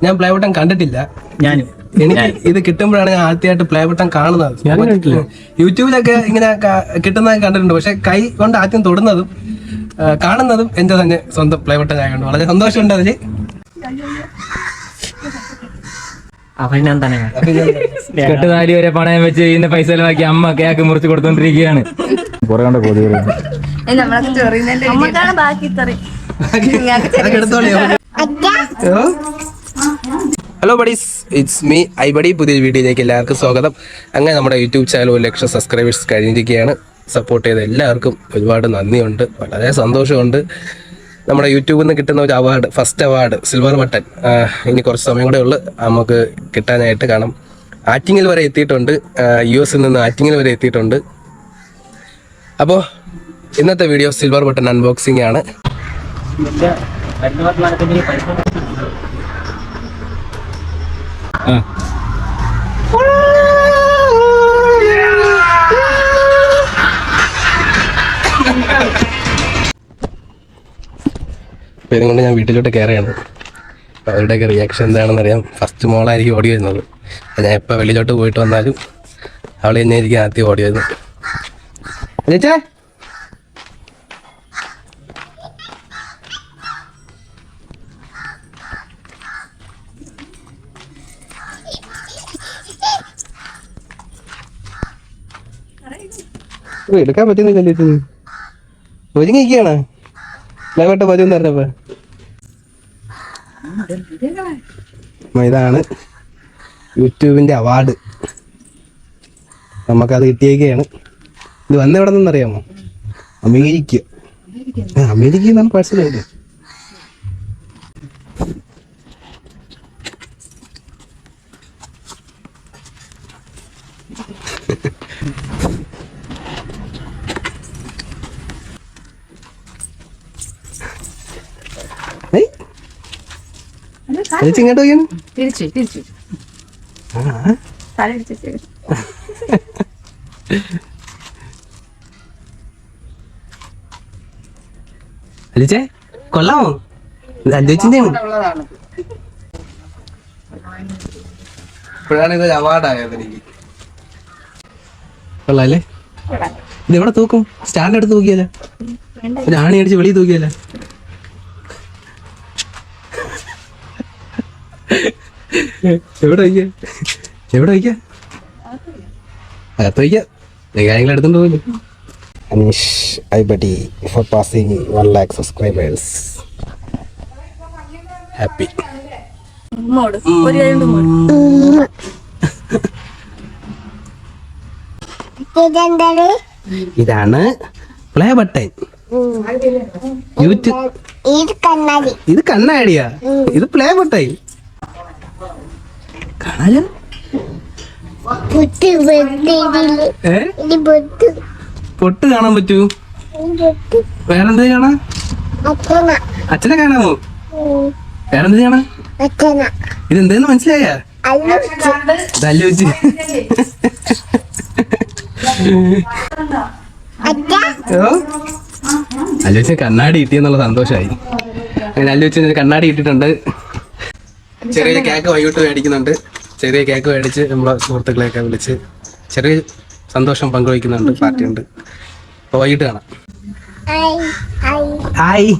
ഞാൻ play button കണ്ടിട്ടില്ല. എനിക്ക് ഇത് കിട്ടുമ്പോഴാണ് ഞാൻ ആദ്യമായിട്ട് പ്ലേ ബട്ടൺ കാണുന്നത്. യൂട്യൂബിലൊക്കെ ഇങ്ങനെ കിട്ടുന്നത് കണ്ടിട്ടുണ്ട്. പക്ഷെ കൈ കൊണ്ട് ആദ്യം തൊടുന്നതും കാണുന്നതും എന്റെ തന്നെ സ്വന്തം പ്ലേ ബട്ടൺ ആയതുകൊണ്ട് വളരെ സന്തോഷമുണ്ട് അതില്. കെട്ടുതാലി വരെ പണയം വെച്ച് ഇതിന്റെ പൈസ ചെലവാക്കി അമ്മ കേക്ക് മുറിച്ച് കൊടുത്തോണ്ടിരിക്കുകയാണ്. Hello buddies, it's me iBuddy. പുതിയൊരു വീഡിയോയിലേക്ക് എല്ലാവർക്കും സ്വാഗതം. അങ്ങനെ നമ്മുടെ യൂട്യൂബ് ചാനൽ 1 ലക്ഷം സബ്സ്ക്രൈബേഴ്സ് കഴിഞ്ഞിരിക്കുകയാണ്. സപ്പോർട്ട് ചെയ്ത എല്ലാവർക്കും ഒരുപാട് നന്ദിയുണ്ട്, വളരെ സന്തോഷമുണ്ട്. നമ്മുടെ യൂട്യൂബിൽ നിന്ന് കിട്ടുന്ന ഒരു award, first award silver button, ഇനി കുറച്ച് സമയം കൂടെ ഉള്ളു നമുക്ക് കിട്ടാനായിട്ട്. കാരണം ആറ്റിങ്ങിൽ വരെ എത്തിയിട്ടുണ്ട്, US നിന്ന് ആറ്റിങ്ങിൽ വരെ എത്തിയിട്ടുണ്ട്. അപ്പോൾ ഇന്നത്തെ വീഡിയോ സിൽവർ ബട്ടൺ അൺബോക്സിംഗ് ആണ്. അപ്പോൾ ഇതുകൊണ്ട് ഞാൻ വീട്ടിലോട്ട് കയറുകയാണ്. അപ്പോൾ അവരുടെയൊക്കെ റിയാക്ഷൻ എന്താണെന്ന് അറിയാം. ഫസ്റ്റ് മോളായിരിക്കും ഓടി വരുന്നത്. ഞാൻ എപ്പോൾ വെളിയിലോട്ട് പോയിട്ട് വന്നാലും അവൾ തന്നെ ആയിരിക്കും ആദ്യം ഓടി വരുന്നത്. ചേച്ചേ, എടുക്കാൻ പറ്റുന്നില്ല. ഒരുങ്ങിയിരിക്കുകയാണ് ലൈവട്ട പറ്റുമെന്ന് പറഞ്ഞപ്പോ. ഇതാണ് യൂട്യൂബിന്റെ അവാർഡ്, നമുക്കത് കിട്ടിയേക്കാണ്. ഇത് വന്ന എവിടെ നിന്നറിയാമോ? അമേരിക്ക. അമേരിക്കയിൽ നിന്നാണ് പാഴ്സൽ ആയത്. ഇങ്ങോട്ട് പോയാണ് അലിച്ചേ, കൊള്ളാമോ? അല്ലിച്ചിന്റെ ഇപ്പോഴാണ് ഇതൊരു അവാർഡായത് എനിക്ക്. കൊള്ളാല്ലേ? ഇത് എവിടെ തൂക്കും? സ്റ്റാൻഡ് എടുത്ത് തൂക്കിയാലോ? ഒരു ആണി അടിച്ച് വെളിയിൽ തൂക്കിയാലോ? എവിടെ വയ്ക്ക? എവിടെ വയ്ക്ക? അകത്ത് വയ്ക്ക. കാര്യങ്ങൾ എടുത്തോണ്ട് പോയില്ല. Aneesh iBuddy for passing 1 lakh subscribers. Happy. ഇതാണ് പ്ലേ ബട്ടൺ. യൂട്യൂബ്. ഇത് കണ്ണാടിയാ? ഇത് പ്ലേ ബട്ടൺ. കാണാലോ? പൊട്ട് കാണാൻ പറ്റൂ? വേറെന്ത് കാണാ? അച്ഛനെ കാണാമോ? വേറെന്ത് കാണാ? ഇതെന്തെന്ന് മനസ്സിലായ? അല്ലുവച്ച കണ്ണാടി കിട്ടിയെന്നുള്ള സന്തോഷമായി. അങ്ങനെ അല്ലുവച്ച കണ്ണാടി കിട്ടിയിട്ടുണ്ട്. ചെറിയ കേക്ക് വൈകിട്ട് മേടിക്കുന്നുണ്ട്. ചെറിയ കേക്ക് മേടിച്ച് നമ്മളെ സുഹൃത്തുക്കളെയൊക്കെ വിളിച്ച് ചെറിയ സന്തോഷം പങ്കുവയ്ക്കുന്നുണ്ട്. പാർട്ടിയുണ്ട്. അപ്പോൾ വൈകിട്ട് കാണാം. ഹായ്.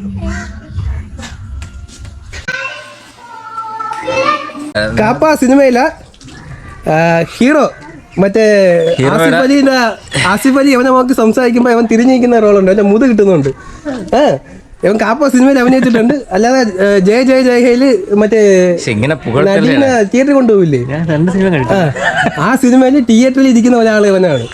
കാപ്പ സിനിമയില ഹീറോ മറ്റേ ആസിഫ് അലി അവനെ നോക്കി സംസാരിക്കുമ്പോ അവൻ തിരിഞ്ഞിരിക്കുന്ന റോളുണ്ട്. അവന്റെ മുത് കിട്ടുന്നുണ്ട്. ഇവൻ കാപ്പ സിനിമയിൽ അഭിനയിച്ചിട്ടുണ്ട്. അല്ലാതെ ജയ ജയ ജയഹയില് മറ്റേ തിയേറ്ററിൽ കൊണ്ടുപോയില്ലേ? ആ സിനിമയില് തിയേറ്ററിൽ ഇരിക്കുന്ന ഒരാൾ ഇവനാണ്.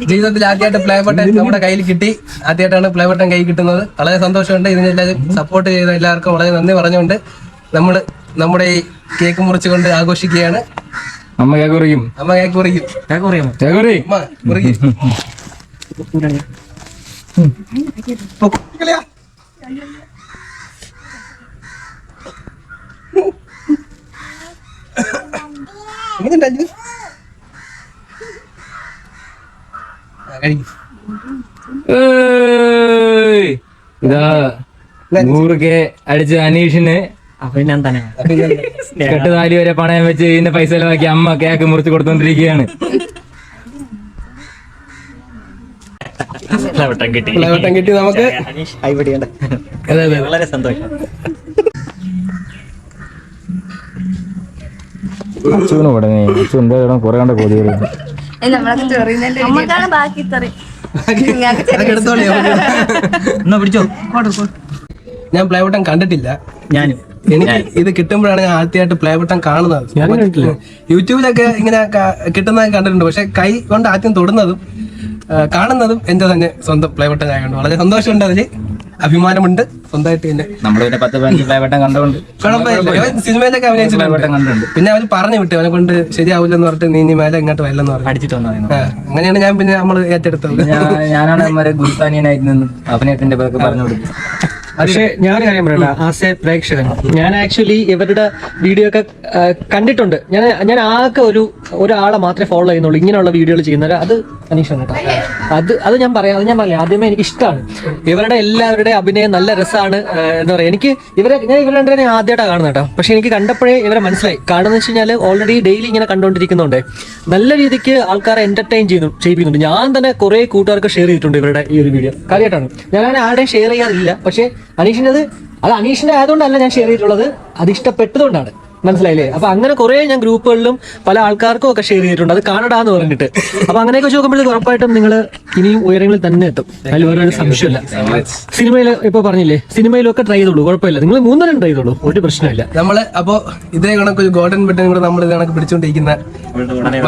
ജീവിതത്തിൽ ആദ്യമായിട്ട് പ്ലേ ബട്ടൺ നമ്മുടെ കയ്യിൽ കിട്ടി. ആദ്യമായിട്ടാണ് പ്ലേ ബട്ടൺ കൈ കിട്ടുന്നത്. വളരെ സന്തോഷമുണ്ട്. ഇതിനെല്ലാവരും സപ്പോർട്ട് ചെയ്ത എല്ലാവർക്കും വളരെ നന്ദി പറഞ്ഞുകൊണ്ട് നമ്മൾ നമ്മുടെ ഈ കേക്ക് മുറിച്ചുകൊണ്ട് ആഘോഷിക്കുകയാണ്. അമ്മ കേക്ക് കുറിക്കും. അമ്മ കേക്ക് കുറിക്കും. എങ്ങനെയുണ്ടായിരുന്നു? ഇതാ 100K അടിച്ച അനീഷിന് അഭിനന്ദനം. കെട്ടുതാലി വരെ പണയം വെച്ച് ഇതിന്റെ പൈസ ചെലവാക്കി അമ്മ കേക്ക് മുറിച്ച് കൊടുത്തോണ്ടിരിക്കുകയാണ്. പ്ലവട്ടം കിട്ടി. പ്ലവട്ടം കിട്ടി നമുക്ക്. അടിപൊളിയാണ്. അതെ അതെ വളരെ സന്തോഷം. അച്ഛനും ഉടനെ അച്ഛൻ എന്താ കുറെ കണ്ട കൊതികൾ നമുക്കാണ് ബാക്കി തെറി. അതൊക്കെ എടുത്തോളി. എന്നാ പിടിച്ചോ. ഞാൻ പ്ലേ ബട്ടൺ കണ്ടിട്ടില്ല. ഞാനും എനിക്ക് ഇത് കിട്ടുമ്പോഴാണ് ഞാൻ ആദ്യമായിട്ട് പ്ലേ ബട്ടൺ കാണുന്നത്. യൂട്യൂബിലൊക്കെ ഇങ്ങനെ കിട്ടുന്നത് കണ്ടിട്ടുണ്ട്, പക്ഷെ കൈ കൊണ്ട് ആദ്യം തൊടുന്നതും കാണുന്നതും എന്റെ തന്നെ സ്വന്തം പ്ലേ ബട്ടൺ ആയതുകൊണ്ട് വളരെ സന്തോഷമുണ്ട്. അതില് അഭിമാനമുണ്ട് സ്വന്തമായിട്ട് തന്നെ. നമ്മള് പിന്നെ 10-15 പ്ലേവട്ടം കണ്ടുകൊണ്ട് കുഴപ്പമില്ല. സിനിമയിലൊക്കെ അഭിനയിച്ചിട്ടുണ്ട്. കണ്ടുണ്ട്. പിന്നെ അവര് പറഞ്ഞു വിട്ടു, അവനെ കൊണ്ട് ശരിയാവില്ലെന്ന് പറഞ്ഞിട്ട് നീ മേലെ ഇങ്ങോട്ട് വരില്ലെന്ന് പറഞ്ഞു. അടിച്ചിട്ട് വന്നു. അങ്ങനെയാണ് ഞാൻ പിന്നെ നമ്മള് ഏറ്റെടുത്തത്. ഞാനാണ് അവന്മാരെ ഗുരുസ്ഥാനീയനായിട്ട് നിന്ന് അഭിനയത്തിന്റെ പേർക്ക് പറഞ്ഞു കൊടുത്തു. പക്ഷെ ഞാൻ കാര്യം പറയണ്ട, ആസ് എ പ്രേക്ഷകൻ ഞാൻ ആക്ച്വലി ഇവരുടെ വീഡിയോ ഒക്കെ കണ്ടിട്ടുണ്ട്. ഞാൻ ആകെ ഒരാളെ മാത്രമേ ഫോളോ ചെയ്യുന്നുള്ളൂ ഇങ്ങനെയുള്ള വീഡിയോകൾ ചെയ്യുന്നത്. അത് അനീഷാണ് കേട്ടോ. അത് ഞാൻ പറയാം ആദ്യമേ എനിക്ക് ഇഷ്ടമാണ് ഇവരുടെ എല്ലാവരുടെയും അഭിനയം. നല്ല രസമാണ്. എന്താ പറയുക, എനിക്ക് ഞാൻ ഇവരുടെ രണ്ടുപേരെ ആദ്യമായിട്ടാണ് കാണുന്നത് കേട്ടോ. പക്ഷെ എനിക്ക് കണ്ടപ്പോഴേ ഇവരെ മനസ്സിലായി. കാരണം വെച്ച് കഴിഞ്ഞാൽ ഓൾറെഡി ഡെയിലി ഇങ്ങനെ കണ്ടുകൊണ്ടിരിക്കുന്നുണ്ട്. നല്ല രീതിക്ക് ആൾക്കാരെ എന്റർടൈൻ ചെയ്യിപ്പിക്കുന്നുണ്ട്. ഞാൻ തന്നെ കുറെ കൂട്ടുകാർക്ക് ഷെയർ ചെയ്തിട്ടുണ്ട് ഇവരുടെ ഈ ഒരു വീഡിയോ. കാര്യമായിട്ടാണ്. ഞാൻ ആരുടെയും ഷെയർ ചെയ്യാറില്ല. പക്ഷെ അനീഷിന്റെ അത് അനീഷിന്റെ ആയതുകൊണ്ടല്ല ഞാൻ ഷെയർ ചെയ്തിട്ടുള്ളത്, അത് ഇഷ്ടപ്പെട്ടതുകൊണ്ടാണ്. മനസ്സിലായില്ലേ? അപ്പൊ അങ്ങനെ കുറെ ഞാൻ ഗ്രൂപ്പുകളിലും പല ആൾക്കാർക്കും ഒക്കെ ഷെയർ ചെയ്തിട്ടുണ്ട്, അത് കാണടാന്ന് പറഞ്ഞിട്ട്. അപ്പൊ അങ്ങനെയൊക്കെ നോക്കുമ്പോഴേക്ക് ഉറപ്പായിട്ടും നിങ്ങൾ ഇനിയും ഉയരങ്ങളിൽ തന്നെ എത്തും. അതിൽ വേറെ സംശയമില്ല. സിനിമയിൽ ഇപ്പൊ പറഞ്ഞില്ലേ, സിനിമയിലൊക്കെ ട്രൈ ചെയ്തോളൂ, കുഴപ്പമില്ല. നിങ്ങൾ 3 ട്രൈ ചെയ്തോളൂ, ഒരു പ്രശ്നമില്ല. നമ്മള് അപ്പോ ഇതേ കണക്ക് ഒരു ഗോൾഡൻ ബട്ടൺ കൂടെ നമ്മൾ ഇത് കണക്ക് പിടിച്ചോണ്ടിരിക്കുന്ന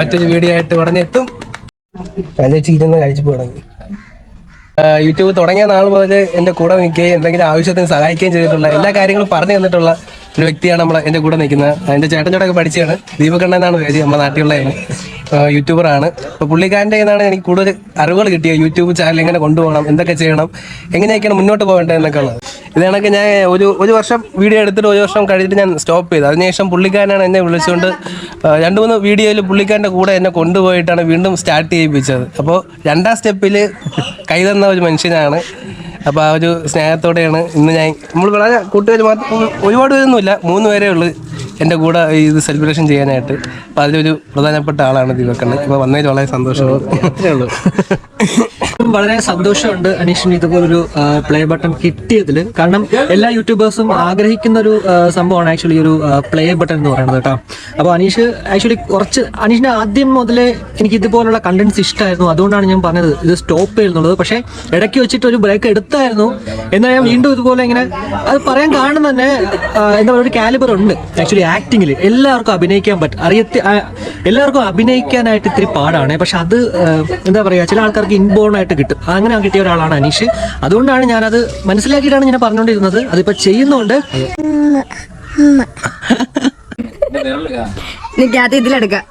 മറ്റൊരു വീഡിയോ ആയിട്ട് ഉടനെ എത്തും. കഴിച്ചു തുടങ്ങി. യൂട്യൂബ് തുടങ്ങിയ നാൾ മുതൽ എന്റെ കൂടെ നിൽക്കുകയും എന്തെങ്കിലും ആവശ്യത്തിന് സഹായിക്കുകയും ചെയ്തിട്ടുള്ള എല്ലാ കാര്യങ്ങളും പറഞ്ഞു തന്നിട്ടുള്ള ഒരു വ്യക്തിയാണ് എന്റെ കൂടെ നിൽക്കുന്നത്. എന്റെ ചേട്ടനോടൊക്കെ പഠിച്ചാണ്. ദീപകണ്ണൻ എന്നാണ് പേര്, നമ്മുടെ നാട്ടിലുള്ളതാണ്. യൂട്യൂബറാണ്. അപ്പൊ പുള്ളിക്കാരൻ്റെ നിന്നാണ് എനിക്ക് കൂടുതൽ അറിവുകൾ കിട്ടിയത്. യൂട്യൂബ് ചാനൽ എങ്ങനെ കൊണ്ടുപോകണം, എന്തൊക്കെ ചെയ്യണം, എങ്ങനെയൊക്കെയാണ് മുന്നോട്ട് പോകേണ്ടത് എന്നൊക്കെ ഉള്ളത്. ഇത് കണക്ക് ഞാൻ ഒരു വർഷം വീഡിയോ എടുത്തിട്ട് 1 വർഷം കഴിഞ്ഞിട്ട് ഞാൻ സ്റ്റോപ്പ് ചെയ്തു. അതിനുശേഷം പുള്ളിക്കാരനാണ് എന്നെ വിളിച്ചുകൊണ്ട് 2-3 വീഡിയോയിൽ പുള്ളിക്കാരൻ്റെ കൂടെ എന്നെ കൊണ്ടുപോയിട്ടാണ് വീണ്ടും സ്റ്റാർട്ട് ചെയ്യിപ്പിച്ചത്. അപ്പോൾ 2ാം സ്റ്റെപ്പിൽ കൈതന്ന ഒരു മനുഷ്യനാണ്. അപ്പോൾ ആ ഒരു സ്നേഹത്തോടെയാണ് ഇന്ന് നമ്മൾ വളരെ കൂട്ടുകാർ മാത്രം, ഒരുപാട് പേരൊന്നുമില്ല, 3 പേരേ ഉള്ളൂ എൻ്റെ കൂടെ ഇത് സെലിബ്രേഷൻ ചെയ്യാനായിട്ട്. അപ്പോൾ അതിലൊരു പ്രധാനപ്പെട്ട ആളാണ് ദീപകണ്ണൻ. ഇപ്പോൾ വന്നതിൽ വളരെ സന്തോഷമാണ്. അത്രേ ഉള്ളൂ. വളരെ സന്തോഷമുണ്ട് അനീഷിന് ഇതുപോലൊരു പ്ലേ ബട്ടൺ കിട്ടിയതിൽ. കാരണം എല്ലാ യൂട്യൂബേഴ്സും ആഗ്രഹിക്കുന്ന ഒരു സംഭവമാണ് ആക്ച്വലി ഒരു പ്ലേ ബട്ടൺ എന്ന് പറയുന്നത് കേട്ടോ. അപ്പോൾ അനീഷ് ആക്ച്വലി അനീഷിന് ആദ്യം മുതലേ എനിക്ക് ഇതുപോലുള്ള കണ്ടന്റ്സ് ഇഷ്ടമായിരുന്നു. അതുകൊണ്ടാണ് ഞാൻ പറഞ്ഞത് ഇത് സ്റ്റോപ്പ് ചെയ്യുന്നുള്ളത്. പക്ഷേ ഇടയ്ക്ക് വെച്ചിട്ട് ഒരു ബ്രേക്ക് എടുത്തായിരുന്നു. എന്നാൽ ഞാൻ വീണ്ടും ഇതുപോലെ ഇങ്ങനെ അത് പറയാൻ കാരണം തന്നെ എന്താ പറയുക, ഒരു കാലിബർ ഉണ്ട് ആക്ച്വലി ആക്ടിങ്ങിൽ. എല്ലാവർക്കും അഭിനയിക്കാൻ പറ്റും, എല്ലാവർക്കും അഭിനയിക്കാനായിട്ട് ഇത്തിരി പാടാണ്. പക്ഷെ അത് എന്താ പറയുക, ചില ആൾക്കാർക്ക് ഇൻബോൺ ആയിട്ട് കിട്ടും. അങ്ങനെ കിട്ടിയ ഒരാളാണ് അനീഷ്. അതുകൊണ്ടാണ് ഞാനത് മനസ്സിലാക്കിയിട്ടാണ് ഞാൻ പറഞ്ഞുകൊണ്ടിരുന്നത്. അതിപ്പോ ചെയ്യുന്നുണ്ട്. ഇതിലെടുക്കാം.